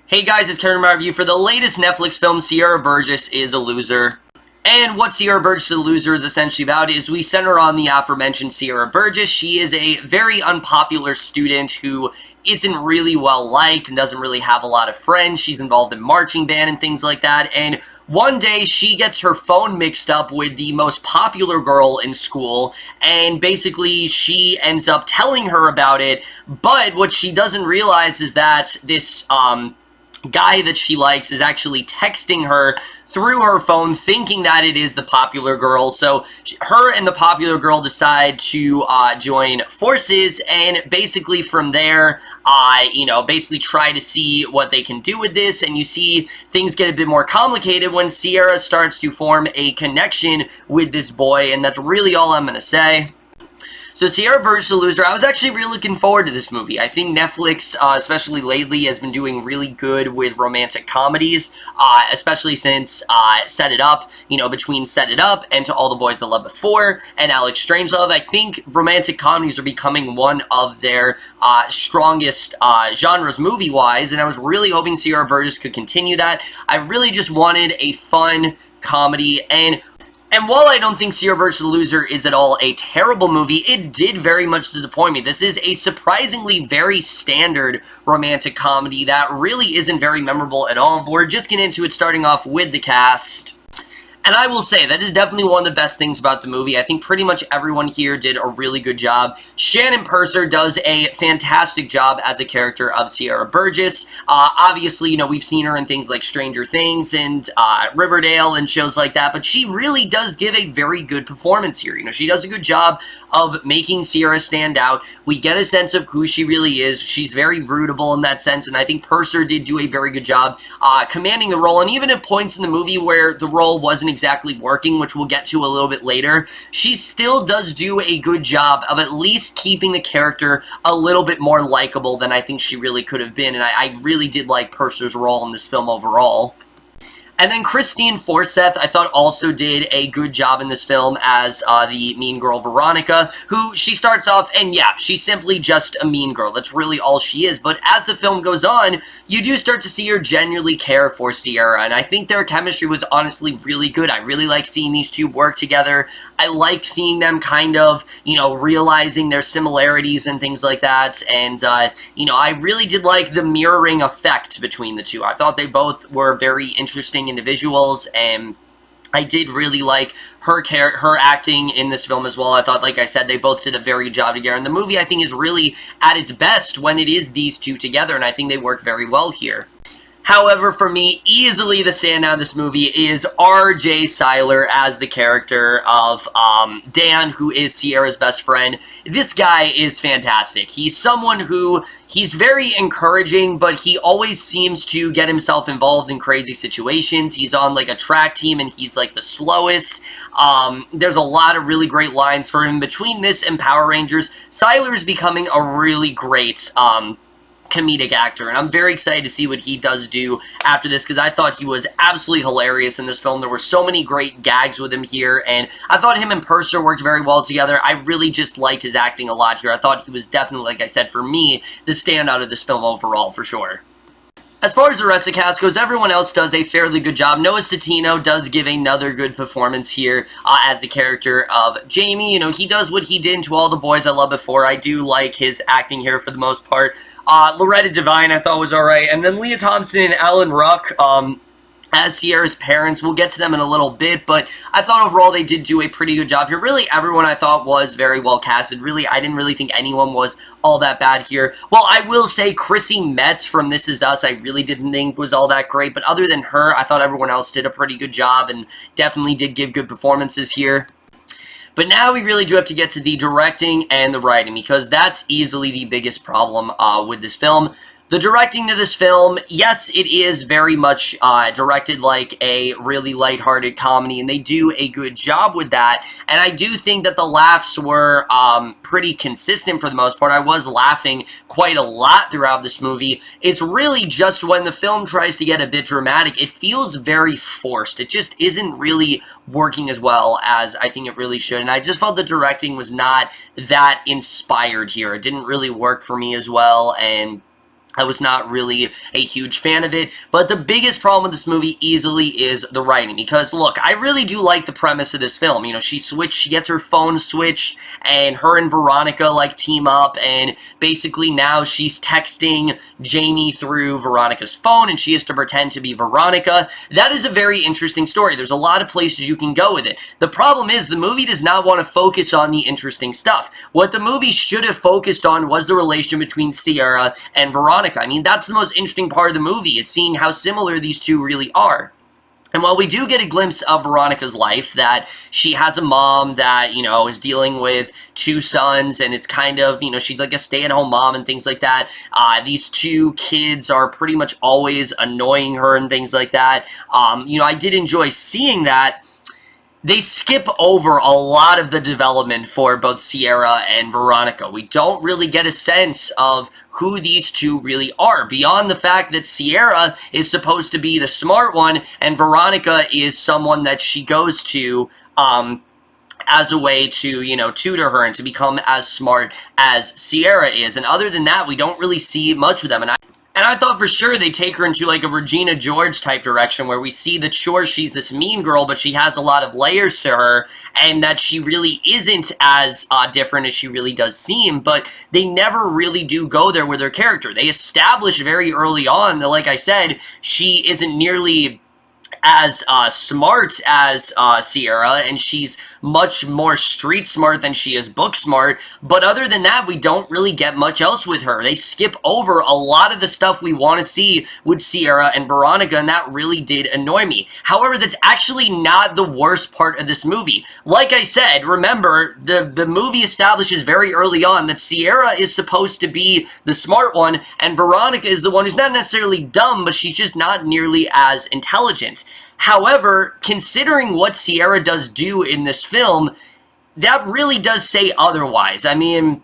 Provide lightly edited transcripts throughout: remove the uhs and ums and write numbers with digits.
Hey guys, it's Kevin, my review for the latest Netflix film, Sierra Burgess is a Loser. And what Sierra Burgess is a Loser is essentially about is we center on the aforementioned Sierra Burgess. She is a very unpopular student who isn't really well liked and doesn't really have a lot of friends. She's involved in marching band and things like that. And one day she gets her phone mixed up with the most popular girl in school, and basically she ends up telling her about it. But what she doesn't realize is that this guy that she likes is actually texting her through her phone, thinking that it is the popular girl. So her and the popular girl decide to join forces, and basically from there, basically try to see what they can do with this. And you see things get a bit more complicated when Sierra starts to form a connection with this boy, and that's really all I'm gonna say. So Sierra Burgess, a Loser, I was actually really looking forward to this movie. I think Netflix, especially lately, has been doing really good with romantic comedies, especially since Set It Up, between Set It Up and To All the Boys I Loved Before and Alex Strangelove. I think romantic comedies are becoming one of their strongest genres movie-wise, and I was really hoping Sierra Burgess could continue that. I really just wanted a fun comedy, and while I don't think Sierra Burgess, the Loser is at all a terrible movie, it did very much disappoint me. This is a surprisingly very standard romantic comedy that really isn't very memorable at all. But we're just getting into it, starting off with the cast. And I will say, that is definitely one of the best things about the movie. I think pretty much everyone here did a really good job. Shannon does a fantastic job as a character of Sierra Burgess. Obviously, we've seen her in things like Stranger Things and Riverdale and shows like that, but she really does give a very good performance here. She does a good job of making Sierra stand out. We get a sense of who she really is. She's very rootable in that sense, and I think Purser did do a very good job commanding the role, and even at points in the movie where the role wasn't exactly working, which we'll get to a little bit later, she still does do a good job of at least keeping the character a little bit more likable than I think she really could have been, and I really did like Purser's role in this film overall. And then Kristine Froseth, I thought, also did a good job in this film as the mean girl Veronica, who she starts off, and yeah, she's simply just a mean girl. That's really all she is. But as the film goes on, you do start to see her genuinely care for Sierra, and I think their chemistry was honestly really good. I really like seeing these two work together. I like seeing them kind of, realizing their similarities and things like that, and, I really did like the mirroring effect between the two. I thought they both were very interesting individuals, and I did really like her acting in this film as well. I thought, like I said, they both did a very good job together, and the movie, I think, is really at its best when it is these two together, and I think they work very well here. However, for me, easily the standout of this movie is R.J. Cyler as the character of Dan, who is Sierra's best friend. This guy is fantastic. He's someone who, he's very encouraging, but he always seems to get himself involved in crazy situations. He's on, like, a track team, and he's, like, the slowest. There's a lot of really great lines for him. Between this and Power Rangers, Cyler's becoming a really great, comedic actor, and I'm very excited to see what he does do after this, because I thought he was absolutely hilarious in this film. There were so many great gags with him here, and I thought him and Purser worked very well together. I really just liked his acting a lot here. I thought he was definitely, like I said, for me, the standout of this film overall, for sure. As far as the rest of the cast goes, everyone else does a fairly good job. Noah Centineo does give another good performance here as the character of Jamie. He does what he did in To All the Boys I Loved Before. I do like his acting here for the most part. Loretta Devine I thought was alright. And then Leah Thompson and Alan Ruck as Sierra's parents. We'll get to them in a little bit, but I thought overall they did do a pretty good job here. Really, everyone I thought was very well casted. Really, I didn't really think anyone was all that bad here. Well, I will say Chrissy Metz from This Is Us, I really didn't think was all that great, but other than her, I thought everyone else did a pretty good job and definitely did give good performances here. But now we really do have to get to the directing and the writing, because that's easily the biggest problem with this film. The directing to this film, yes, it is very much directed like a really lighthearted comedy, and they do a good job with that, and I do think that the laughs were pretty consistent for the most part. I was laughing quite a lot throughout this movie. It's really just when the film tries to get a bit dramatic, it feels very forced. It just isn't really working as well as I think it really should, and I just felt the directing was not that inspired here. It didn't really work for me as well, and I was not really a huge fan of it, but the biggest problem with this movie easily is the writing, because look, I really do like the premise of this film. You know, she gets her phone switched, and her and Veronica, like, team up, and basically now she's texting Jamie through Veronica's phone, and she has to pretend to be Veronica. That is a very interesting story. There's a lot of places you can go with it. The problem is, the movie does not want to focus on the interesting stuff. What the movie should have focused on was the relation between Sierra and Veronica. I mean, that's the most interesting part of the movie, is seeing how similar these two really are. And while we do get a glimpse of Veronica's life, that she has a mom that, you know, is dealing with two sons, and it's kind of, you know, she's like a stay-at-home mom and things like that. These two kids are pretty much always annoying her and things like that. You know, I did enjoy seeing that. They skip over a lot of the development for both Sierra and Veronica. We don't really get a sense of who these two really are, beyond the fact that Sierra is supposed to be the smart one, and Veronica is someone that she goes to as a way to, you know, tutor her and to become as smart as Sierra is. And other than that, we don't really see much of them. And I thought for sure they'd take her into like a Regina George type direction, where we see that sure, she's this mean girl, but she has a lot of layers to her, and that she really isn't as different as she really does seem. But they never really do go there with her character. They establish very early on that, like I said, she isn't nearly as smart as Sierra, and she's much more street smart than she is book smart. But other than that, we don't really get much else with her. They skip over a lot of the stuff we want to see with Sierra and Veronica, and that really did annoy me. However, that's actually not the worst part of this movie. Like I said, remember, the movie establishes very early on that Sierra is supposed to be the smart one, and Veronica is the one who's not necessarily dumb, but she's just not nearly as intelligent. However, considering what Sierra does do in this film, that really does say otherwise. I mean,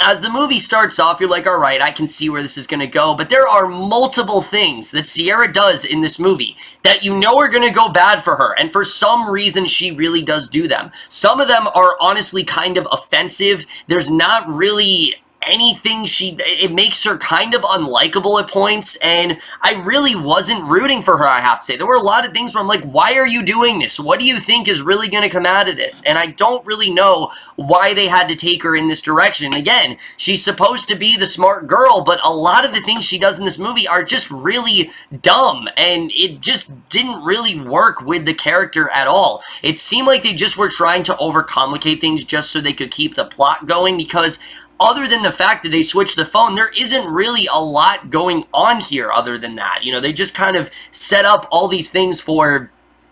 as the movie starts off, you're like, all right, I can see where this is going to go, but there are multiple things that Sierra does in this movie that you know are going to go bad for her, and for some reason, she really does do them. Some of them are honestly kind of offensive. There's not really anything it makes her kind of unlikable at points, and I really wasn't rooting for her, I have to say. There were a lot of things where I'm like, why are you doing this? What do you think is really going to come out of this? And I don't really know why they had to take her in this direction. Again, she's supposed to be the smart girl, but a lot of the things she does in this movie are just really dumb, and it just didn't really work with the character at all. It seemed like they just were trying to overcomplicate things just so they could keep the plot going, because other than the fact that they switched the phone, there isn't really a lot going on here other than that. You know, they just kind of set up all these things for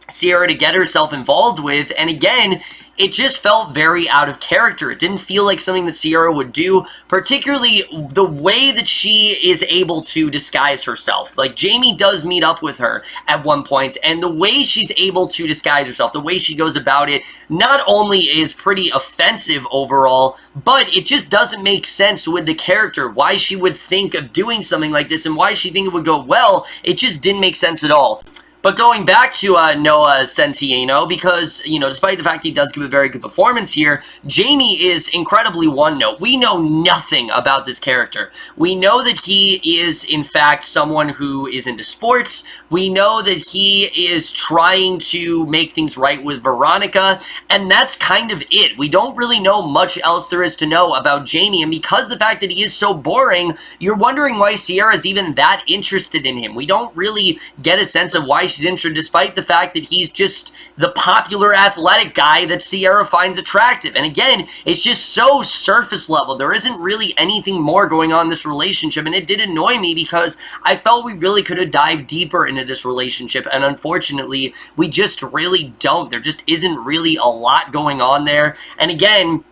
Sierra to get herself involved with, and again, it just felt very out of character. It didn't feel like something that Sierra would do, particularly the way that she is able to disguise herself. Like, Jamie does meet up with her at one point, and the way she's able to disguise herself, the way she goes about it, not only is pretty offensive overall, but it just doesn't make sense with the character. Why she would think of doing something like this, and why she think it would go well, it just didn't make sense at all. But going back to Noah Centineo, because, you know, despite the fact that he does give a very good performance here, Jamie is incredibly one-note. We know nothing about this character. We know that he is, in fact, someone who is into sports. We know that he is trying to make things right with Veronica, and that's kind of it. We don't really know much else there is to know about Jamie, and because the fact that he is so boring, you're wondering why Sierra's even that interested in him. We don't really get a sense of why she's interested, despite the fact that he's just the popular athletic guy that Sierra finds attractive. And again, it's just so surface level. There isn't really anything more going on in this relationship, and it did annoy me because I felt we really could have dived deeper into this relationship, and unfortunately, we just really don't. There just isn't really a lot going on there. And again,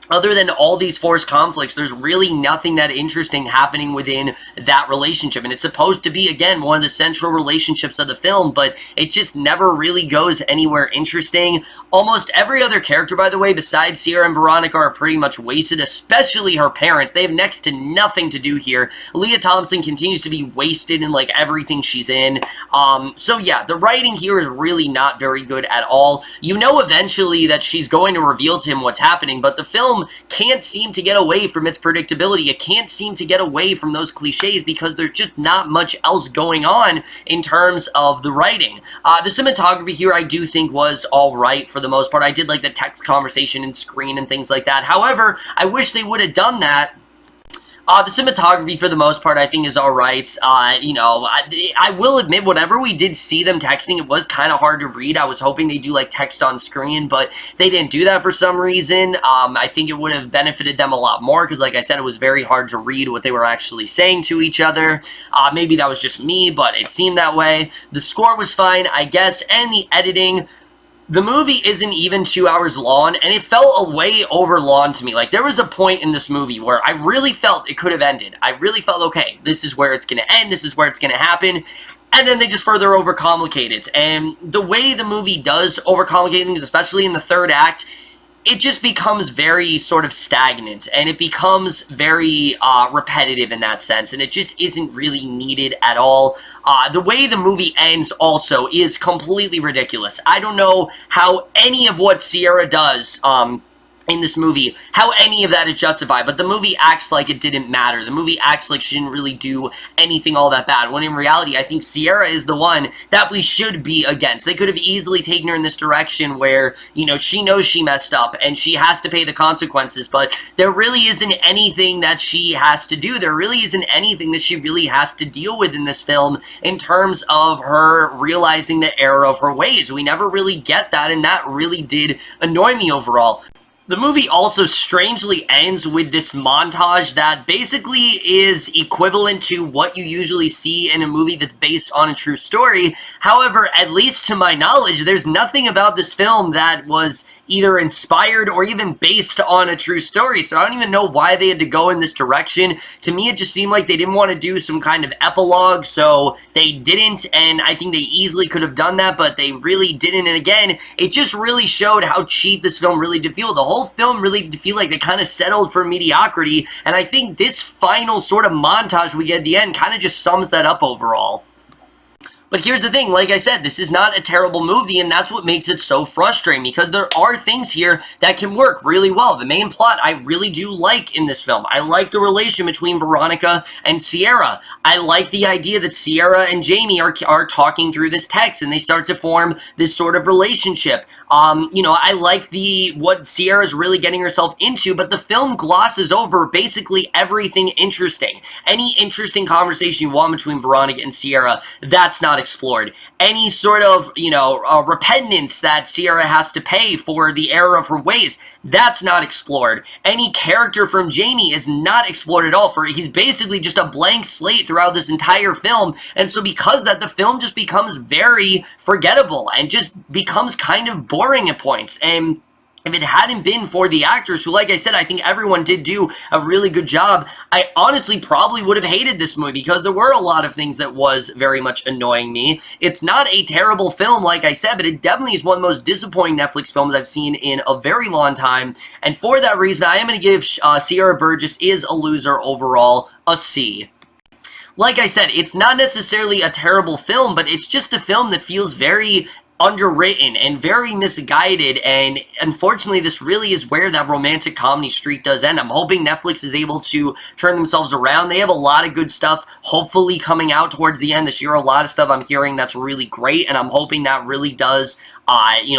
other than all these forced conflicts, there's really nothing that interesting happening within that relationship. And it's supposed to be, again, one of the central relationships of the film, but it just never really goes anywhere interesting. Almost every other character, by the way, besides Sierra and Veronica, are pretty much wasted, especially her parents. They have next to nothing to do here. Leah Thompson continues to be wasted in, like, everything she's in. So yeah, the writing here is really not very good at all. You know eventually that she's going to reveal to him what's happening, but the film film can't seem to get away from its predictability. It can't seem to get away from those cliches because there's just not much else going on in terms of the writing. The cinematography here I do think was alright for the most part. I did like the text conversation and screen and things like that. However, I wish they would have done that. The cinematography, for the most part, I think is alright. I will admit, whenever we did see them texting, it was kind of hard to read. I was hoping they do, like, text on screen, but they didn't do that for some reason. I think it would have benefited them a lot more, because, like I said, it was very hard to read what they were actually saying to each other. Maybe that was just me, but it seemed that way. The score was fine, I guess, and the editing. The movie isn't even 2 hours long, and it felt way over long to me. Like, there was a point in this movie where I really felt it could have ended. I really felt, okay, this is where it's going to end, this is where it's going to happen, and then they just further overcomplicate it. And the way the movie does overcomplicate things, especially in the third act, it just becomes very sort of stagnant, and it becomes very repetitive in that sense, and it just isn't really needed at all. The way the movie ends also is completely ridiculous. I don't know how any of what Sierra does, in this movie, how any of that is justified, but the movie acts like it didn't matter. The movie acts like she didn't really do anything all that bad, when in reality, I think Sierra is the one that we should be against. They could have easily taken her in this direction where, you know, she knows she messed up, and she has to pay the consequences, but there really isn't anything that she has to do. There really isn't anything that she really has to deal with in this film in terms of her realizing the error of her ways. We never really get that, and that really did annoy me overall. The movie also strangely ends with this montage that basically is equivalent to what you usually see in a movie that's based on a true story. However, at least to my knowledge, there's nothing about this film that was either inspired or even based on a true story, so I don't even know why they had to go in this direction. To me, it just seemed like they didn't want to do some kind of epilogue, so they didn't, and I think they easily could have done that, but they really didn't, and again, it just really showed how cheap this film really did feel. The whole film really did feel like they kind of settled for mediocrity, and I think this final sort of montage we get at the end kind of just sums that up overall. But here's the thing, like I said, this is not a terrible movie, and that's what makes it so frustrating, because there are things here that can work really well. The main plot I really do like in this film. I like the relation between Veronica and Sierra. I like the idea that Sierra and Jamie are talking through this text, and they start to form this sort of relationship. I like what Sierra's really getting herself into, but the film glosses over basically everything interesting. Any interesting conversation you want between Veronica and Sierra, that's not explored. Any sort of, repentance that Sierra has to pay for the error of her ways, that's not explored. Any character from Jamie is not explored at all. He's basically just a blank slate throughout this entire film, and so because of that, the film just becomes very forgettable and just becomes kind of boring at points. And if it hadn't been for the actors, who, like I said, I think everyone did do a really good job, I honestly probably would have hated this movie, because there were a lot of things that was very much annoying me. It's not a terrible film, like I said, but it definitely is one of the most disappointing Netflix films I've seen in a very long time, and for that reason, I am going to give Sierra Burgess is a loser overall, a C. Like I said, it's not necessarily a terrible film, but it's just a film that feels very underwritten and very misguided, and unfortunately this really is where that romantic comedy streak does end. I'm hoping Netflix is able to turn themselves around. They have a lot of good stuff hopefully coming out towards the end this year, a lot of stuff I'm hearing that's really great, and I'm hoping that really does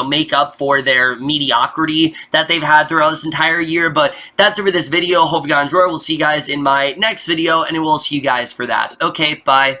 make up for their mediocrity that they've had throughout this entire year. But that's it for this video. Hope you guys enjoy. We'll see you guys in my next video, and we'll see you guys for that. Okay, bye.